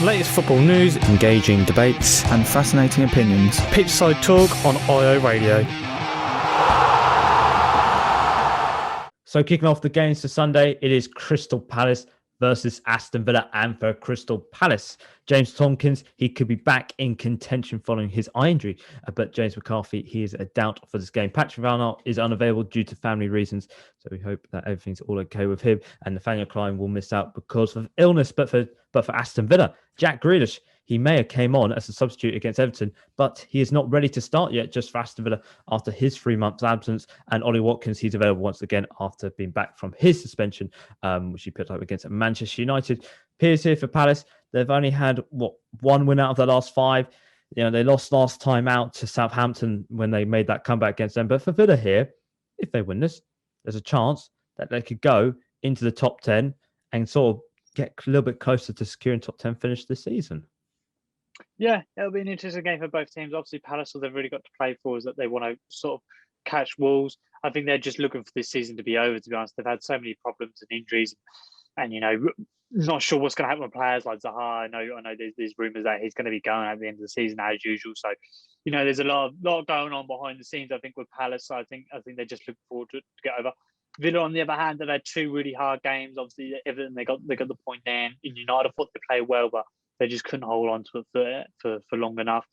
Latest football news, engaging debates, and fascinating opinions. Pitchside talk on IO Radio. So kicking off the games for Sunday, it is Crystal Palace versus Aston Villa, and for Crystal Palace, James Tompkins, he could be back in contention following his eye injury, but James McCarthy, he is a doubt for this game. Patrick Van Aert is unavailable due to family reasons, so we hope that everything's all okay with him, and Nathaniel Klein will miss out because of illness. But for Aston Villa, Jack Grealish, he may have came on as a substitute against Everton, but he is not ready to start yet just for Aston Villa after his 3 months absence. And Ollie Watkins, he's available once again after being back from his suspension, which he picked up against Manchester United. Piers here for Palace. They've only had, one win out of their last 5. You know, they lost last time out to Southampton when they made that comeback against them. But for Villa here, if they win this, there's a chance that they could go into the top 10 and sort of get a little bit closer to securing top 10 finish this season. Yeah, it'll be an interesting game for both teams. Obviously, Palace, all they've really got to play for is that they want to sort of catch Wolves. I think they're just looking for this season to be over, to be honest. They've had so many problems and injuries, and, you know, not sure what's going to happen with players like Zaha. I know there's rumours that he's going to be going at the end of the season as usual. So, you know, there's a lot going on behind the scenes, I think, with Palace. So I think they're just looking forward to get over. Villa, on the other hand, they've had 2 really hard games. Obviously, Everton, they got the point there. And United, I thought they played well, but they just couldn't hold on to it for long enough.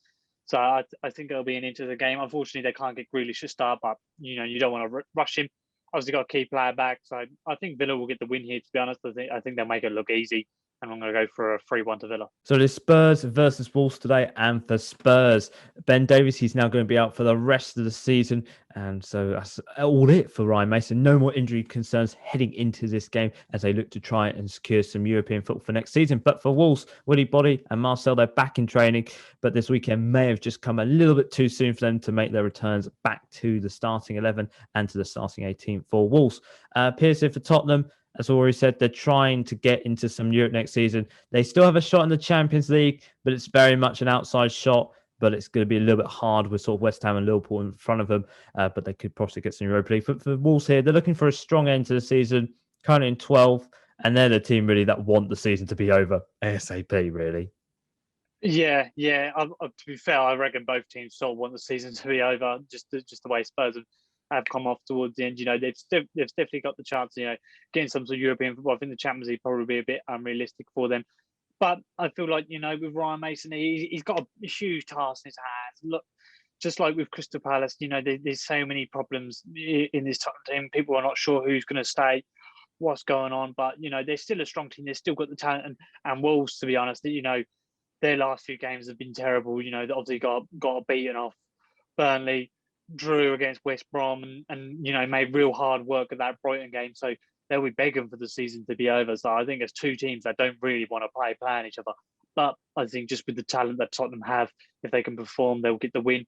So I think it'll be an interesting game. Unfortunately, they can't get Grealish to start, but, you know, you don't want to rush him. Obviously, got a key player back. So I think Villa will get the win here, to be honest. I think they'll make it look easy. And I'm going to go for a 3-1 to Villa. So there's Spurs versus Wolves today. And for Spurs, Ben Davies, he's now going to be out for the rest of the season. And so that's all it for Ryan Mason. No more injury concerns heading into this game as they look to try and secure some European football for next season. But for Wolves, Willy Body and Marcel, they're back in training. But this weekend may have just come a little bit too soon for them to make their returns back to the starting 11 and to the starting 18 for Wolves. Piers here for Tottenham. As already said, they're trying to get into some Europe next season. They still have a shot in the Champions League, but it's very much an outside shot. But it's going to be a little bit hard with sort of West Ham and Liverpool in front of them. But they could possibly get some Europa League. For Wolves here, they're looking for a strong end to the season, currently in 12th. And they're the team really that want the season to be over ASAP, really. Yeah. To be fair, I reckon both teams sort of want the season to be over. Just the way Spurs have come off towards the end. You know, they've definitely got the chance, you know, getting some sort of European football. I think the Champions League probably be a bit unrealistic for them. But I feel like, you know, with Ryan Mason, he's got a huge task in his hands. Look, just like with Crystal Palace, you know, there's so many problems in this team. People are not sure who's going to stay, what's going on. But, you know, they're still a strong team. They've still got the talent. And Wolves, to be honest, you know, their last few games have been terrible. You know, they obviously got beaten off Burnley, drew against West Brom, and you know, made real hard work of that Brighton game. So they'll be begging for the season to be over. So I think it's 2 teams that don't really want to play each other. But I think just with the talent that Tottenham have, if they can perform, they'll get the win.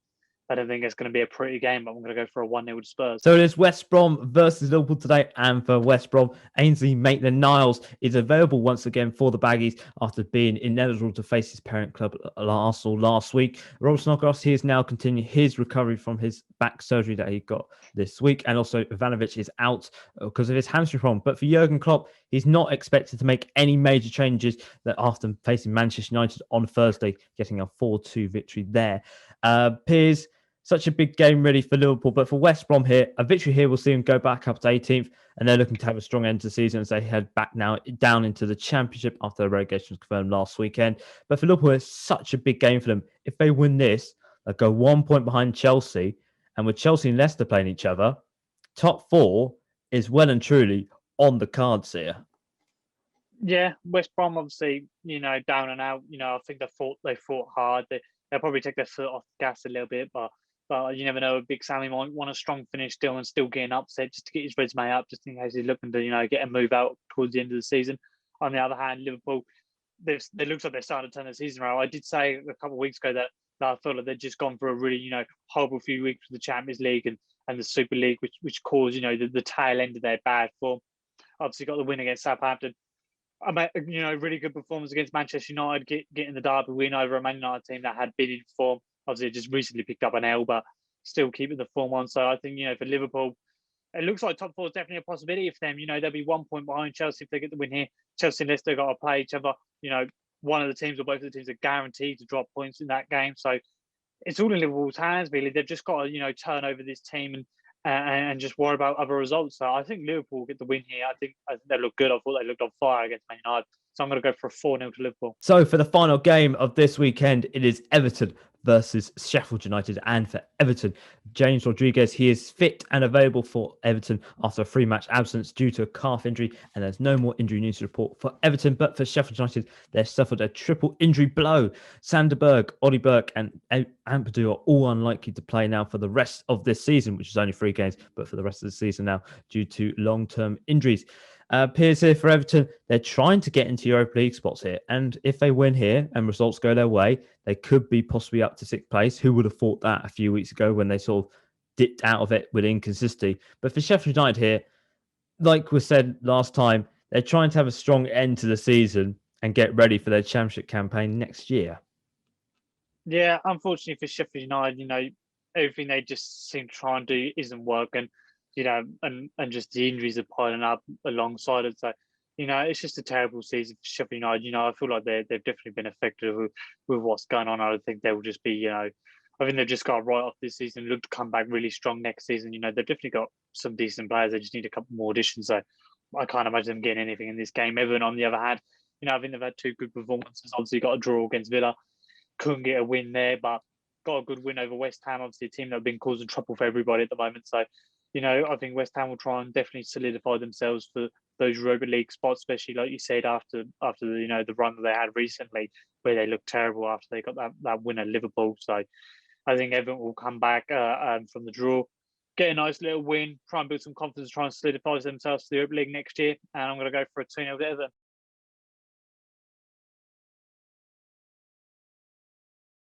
I don't think it's going to be a pretty game, but I'm going to go for a 1-0 to Spurs. So it is West Brom versus Liverpool today. And for West Brom, Ainsley Maitland-Niles is available once again for the Baggies after being ineligible to face his parent club Arsenal last week. Rob Snodgrass, he is now continuing his recovery from his back surgery that he got this week. And also Ivanovic is out because of his hamstring problem. But for Jurgen Klopp, he's not expected to make any major changes that after facing Manchester United on Thursday, getting a 4-2 victory there. Piers, such a big game really for Liverpool, but for West Brom here, a victory here will see them go back up to 18th, and they're looking to have a strong end to the season as they head back now down into the Championship after the relegation was confirmed last weekend. But for Liverpool, it's such a big game for them. If they win this, they'll go 1 point behind Chelsea, and with Chelsea and Leicester playing each other, top 4 is well and truly on the cards here. Yeah, West Brom obviously, you know, down and out. You know, I think they fought hard. They'll probably take their foot off the gas a little bit, but you never know. Big Sammy might want a strong finish still and still getting upset just to get his resume up, just in case he's looking to, you know, get a move out towards the end of the season. On the other hand, Liverpool, it looks like they're starting to turn the season around. I did say a couple of weeks ago that I thought that they'd just gone for a really, you know, horrible few weeks with the Champions League and the Super League, which caused, you know, the tail end of their bad form. Obviously got the win against Southampton. You know, really good performance against Manchester United, getting the derby win over a Man United team that had been in form. Obviously, just recently picked up an L, but still keeping the form on. So I think, you know, for Liverpool, it looks like top 4 is definitely a possibility for them. You know, they'll be 1 point behind Chelsea if they get the win here. Chelsea and Leicester got to play each other. You know, one of the teams or both of the teams are guaranteed to drop points in that game. So it's all in Liverpool's hands, really. They've just got to, turn over this team and just worry about other results. So I think Liverpool will get the win here. I think they look good. I thought they looked on fire against Man United. So I'm going to go for a 4-0 to Liverpool. So for the final game of this weekend, it is Everton versus Sheffield United. And for Everton, James Rodriguez, he is fit and available for Everton after a 3-match absence due to a calf injury. And there's no more injury news to report for Everton. But for Sheffield United, they've suffered a triple injury blow. Sanderberg, Ollie Burke and Ampadu are all unlikely to play now for the rest of this season, which is only 3 games, but for the rest of the season now due to long-term injuries. Piers here for Everton. They're trying to get into Europa League spots here. And if they win here and results go their way, they could be possibly up to 6th place. Who would have thought that a few weeks ago when they sort of dipped out of it with inconsistency? But for Sheffield United here, like we said last time, they're trying to have a strong end to the season and get ready for their championship campaign next year. Yeah, unfortunately for Sheffield United, everything they just seem to try and do isn't working. And just the injuries are piling up alongside it. So, it's just a terrible season for Sheffield United. I feel like they've definitely been affected with what's going on. I don't think they will just be, I think they've just got right off this season, look to come back really strong next season. They've definitely got some decent players. They just need a couple more additions. So I can't imagine them getting anything in this game. Everton, on the other hand, I think they've had 2 good performances. Obviously, got a draw against Villa. Couldn't get a win there, but got a good win over West Ham. Obviously, a team that have been causing trouble for everybody at the moment. So, I think West Ham will try and definitely solidify themselves for those Europa League spots, especially like you said after the run that they had recently, where they looked terrible after they got that win at Liverpool. So I think Everton will come back from the draw, get a nice little win, try and build some confidence, try and solidify themselves for the Europa League next year. And I'm going to go for a 2-0 to Everton.